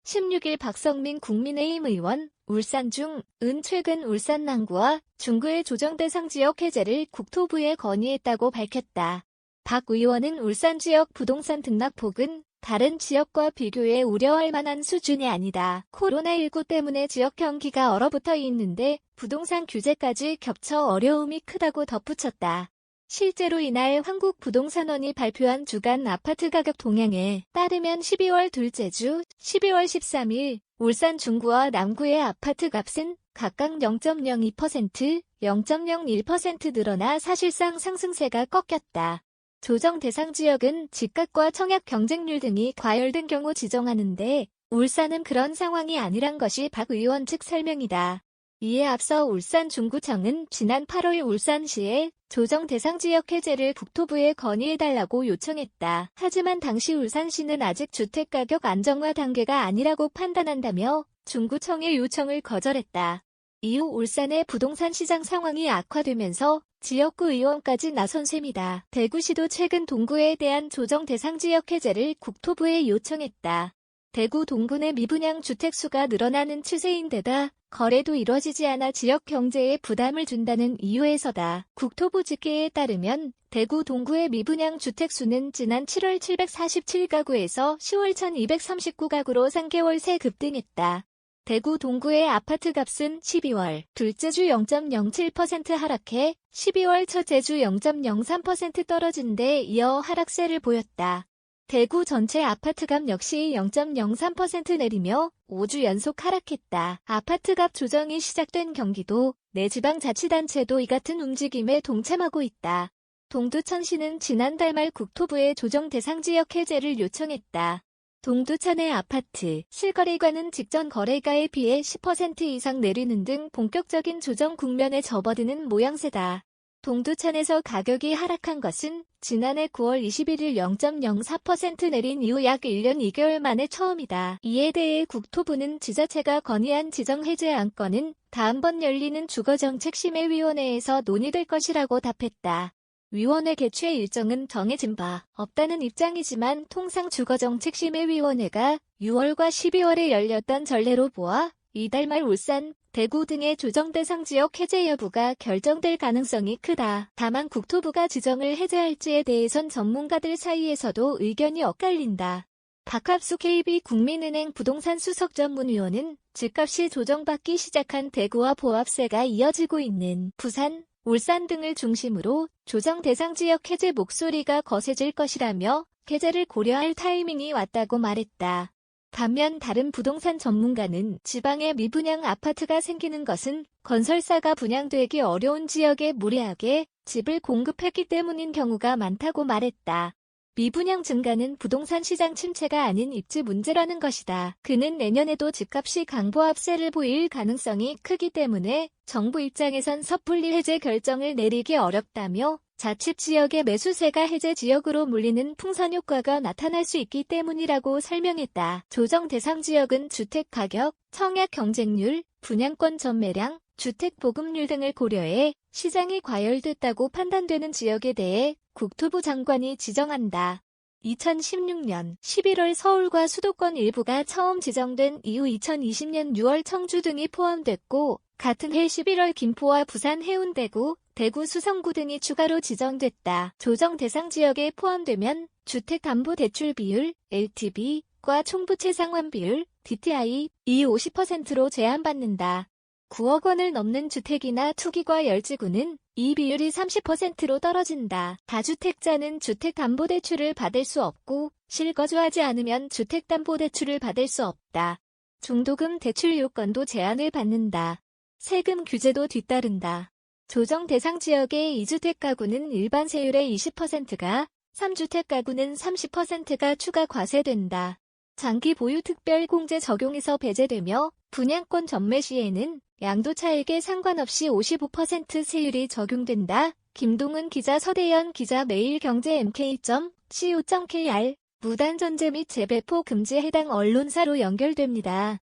(16일) 박성민 국민의힘 의원, 울산 중, 은 최근 울산 남구와 중구의 조정대상 지역 해제를 국토부에 건의했다고 밝혔다. 박 의원은 울산 지역 부동산 등락폭은 다른 지역과 비교해 우려할 만한 수준이 아니다. 코로나19 때문에 지역 경기가 얼어붙어 있는데 부동산 규제까지 겹쳐 어려움이 크다고 덧붙였다. 실제로 이날 한국부동산원이 발표한 주간 아파트 가격 동향에 따르면 12월 둘째 주 12월 13일 울산 중구와 남구의 아파트 값은 각각 0.02%, 0.01% 늘어나 사실상 상승세가 꺾였다. 조정 대상 지역은 집값과 청약 경쟁률 등이 과열된 경우 지정하는데 울산은 그런 상황이 아니란 것이 박 의원 측 설명이다. 이에 앞서 울산 중구청은 지난 8월 울산시에 조정 대상 지역 해제를 국토부에 건의해달라고 요청했다. 하지만 당시 울산시는 아직 주택가격 안정화 단계가 아니라고 판단한다며 중구청의 요청을 거절했다. 이후 울산의 부동산 시장 상황이 악화되면서 지역구 의원까지 나선 셈이다. 대구시도 최근 동구에 대한 조정 대상 지역 해제를 국토부에 요청했다. 대구 동구 내 미분양 주택 수가 늘어나는 추세인데다 거래도 이뤄지지 않아 지역 경제에 부담을 준다는 이유에서다. 국토부 집계에 따르면 대구 동구의 미분양 주택 수는 지난 7월 747가구에서 10월 1239가구로 3개월 새 급등했다. 대구 동구의 아파트 값은 12월 둘째 주 0.07% 하락해 12월 첫째 주 0.03% 떨어진 데 이어 하락세를 보였다. 대구 전체 아파트값 역시 0.03% 내리며 5주 연속 하락했다. 아파트값 조정이 시작된 경기도 내 지방자치단체도 이 같은 움직임에 동참하고 있다. 동두천시는 지난달 말 국토부에 조정 대상 지역 해제를 요청했다. 동두천 내 아파트 실거래가는 직전 거래가에 비해 10% 이상 내리는 등 본격적인 조정 국면에 접어드는 모양새다. 동두천에서 가격이 하락한 것은 지난해 9월 21일 0.04% 내린 이후 약 1년 2개월 만에 처음이다. 이에 대해 국토부는 지자체가 건의한 지정 해제 안건은 다음번 열리는 주거정책심의위원회에서 논의될 것이라고 답했다. 위원회 개최 일정은 정해진 바 없다는 입장이지만 통상 주거정책심의위원회가 6월과 12월에 열렸던 전례로 보아 이달 말 울산, 대구 등의 조정 대상 지역 해제 여부가 결정될 가능성이 크다. 다만 국토부가 지정을 해제할지에 대해선 전문가들 사이에서도 의견이 엇갈린다. 박합수 KB 국민은행 부동산 수석 전문위원은 집값이 조정받기 시작한 대구와 보합세가 이어지고 있는 부산, 울산 등을 중심으로 조정 대상 지역 해제 목소리가 거세질 것이라며 해제를 고려할 타이밍이 왔다고 말했다. 반면 다른 부동산 전문가는 지방에 미분양 아파트가 생기는 것은 건설사가 분양되기 어려운 지역에 무리하게 집을 공급했기 때문인 경우가 많다고 말했다. 미분양 증가는 부동산 시장 침체가 아닌 입지 문제라는 것이다. 그는 내년에도 집값이 강보합세를 보일 가능성이 크기 때문에 정부 입장에선 섣불리 해제 결정을 내리기 어렵다며 자칫 지역의 매수세가 해제 지역으로 몰리는 풍선 효과가 나타날 수 있기 때문이라고 설명했다. 조정 대상 지역은 주택 가격, 청약 경쟁률, 분양권 전매량, 주택 보급률 등을 고려해 시장이 과열됐다고 판단되는 지역에 대해 국토부 장관이 지정한다. 2016년 11월 서울과 수도권 일부가 처음 지정된 이후 2020년 6월 청주 등이 포함됐고 같은 해 11월 김포와 부산 해운대구, 대구 수성구 등이 추가로 지정됐다. 조정 대상 지역에 포함되면 주택담보대출 비율, LTV과 총부채 상환 비율, DTI, 이 50%로 제한받는다. 9억 원을 넘는 주택이나 투기과 열지구는 이 비율이 30%로 떨어진다. 다주택자는 주택담보대출을 받을 수 없고 실거주하지 않으면 주택담보대출을 받을 수 없다. 중도금 대출 요건도 제한을 받는다. 세금 규제도 뒤따른다. 조정 대상 지역의 2주택 가구는 일반 세율의 20%가, 3주택 가구는 30%가 추가 과세된다. 장기 보유 특별 공제 적용에서 배제되며 분양권 전매 시에는 양도차익에 상관없이 55% 세율이 적용된다. 김동은 기자, 서대연 기자, 매일경제 mk.co.kr 무단 전제 및 재배포 금지에 해당 언론사로 연결됩니다.